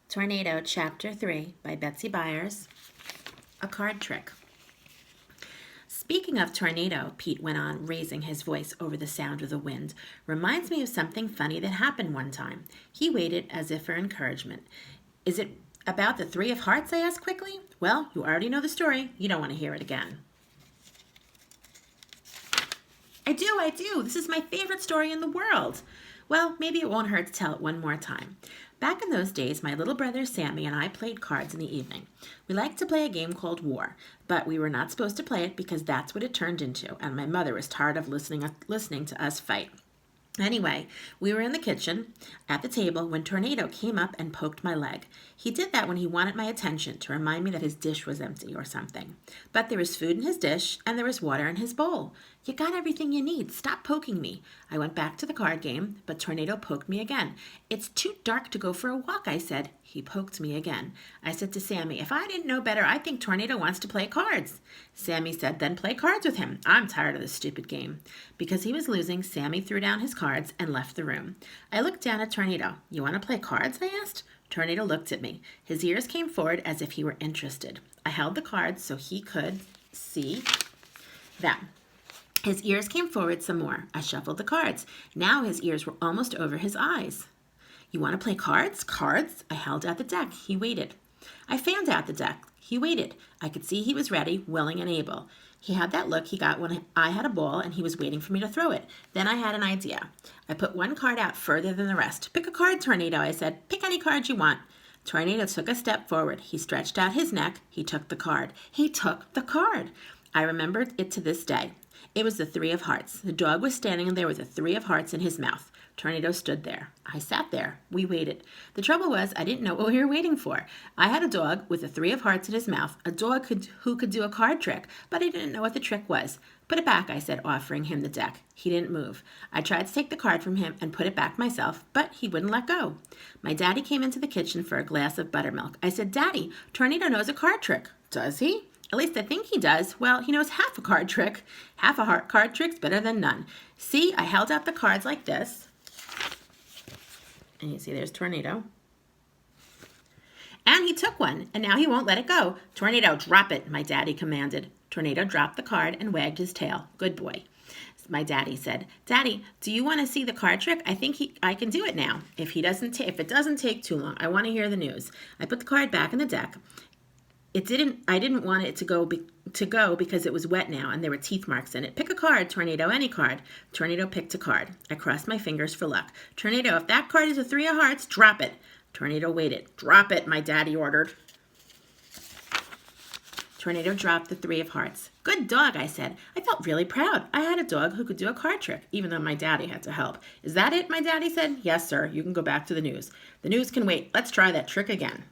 Tornado, Chapter 3 by Betsy Byers. A card trick. Speaking of tornado, Pete went on, raising his voice over the sound of the wind, reminds me of something funny that happened one time. He waited as if for encouragement. Is it about the three of hearts? I asked quickly. Well, you already know the story. You don't want to hear it again. I do. This is my favorite story in the world. Well, maybe it won't hurt to tell it one more time. Back in those days, my little brother Sammy and I played cards in the evening. We liked to play a game called War, but we were not supposed to play it because that's what it turned into, and my mother was tired of listening to us fight. Anyway, we were in the kitchen at the table when Tornado came up and poked my leg. He did that when he wanted my attention to remind me that his dish was empty or something. But there was food in his dish and there was water in his bowl. You got everything you need. Stop poking me. I went back to the card game, but Tornado poked me again. It's too dark to go for a walk, I said. He poked me again. I said to Sammy, if I didn't know better, I think Tornado wants to play cards. Sammy said, then play cards with him. I'm tired of this stupid game. Because he was losing, Sammy threw down his cards and left the room. I looked down at Tornado. You want to play cards? I asked. Tornado looked at me. His ears came forward as if he were interested. I held the cards so he could see them. His ears came forward some more. I shuffled the cards. Now his ears were almost over his eyes. You want to play cards? Cards? I held out the deck. He waited. I fanned out the deck. He waited. I could see he was ready, willing, and able. He had that look he got when I had a ball and he was waiting for me to throw it. Then I had an idea. I put one card out further than the rest. Pick a card, Tornado, I said. Pick any card you want. Tornado took a step forward. He stretched out his neck. He took the card. He took the card. I remembered it to this day. It was the three of hearts. The dog was standing there with the three of hearts in his mouth. Tornado stood there. I sat there. We waited. The trouble was I didn't know what we were waiting for. I had a dog with the three of hearts in his mouth, a dog who could do a card trick, but I didn't know what the trick was. Put it back, I said, offering him the deck. He didn't move. I tried to take the card from him and put it back myself, but he wouldn't let go. My daddy came into the kitchen for a glass of buttermilk. I said, Daddy, Tornado knows a card trick. Does he? At least I think he does. Well, he knows half a card trick. Half a card trick's better than none. See, I held out the cards like this. And you see there's Tornado. And he took one, and now he won't let it go. Tornado, drop it, my daddy commanded. Tornado dropped the card and wagged his tail. Good boy. My daddy said, Daddy, do you want to see the card trick? I think I can do it now. If it doesn't take too long, I want to hear the news. I put the card back in the deck. I didn't want it to go because it was wet now and there were teeth marks in it. Pick a card, Tornado, any card. Tornado picked a card. I crossed my fingers for luck. Tornado, if that card is a three of hearts, drop it. Tornado waited. Drop it, my daddy ordered. Tornado dropped the three of hearts. Good dog, I said. I felt really proud. I had a dog who could do a card trick, even though my daddy had to help. Is that it, my daddy said? Yes, sir. You can go back to the news. The news can wait. Let's try that trick again.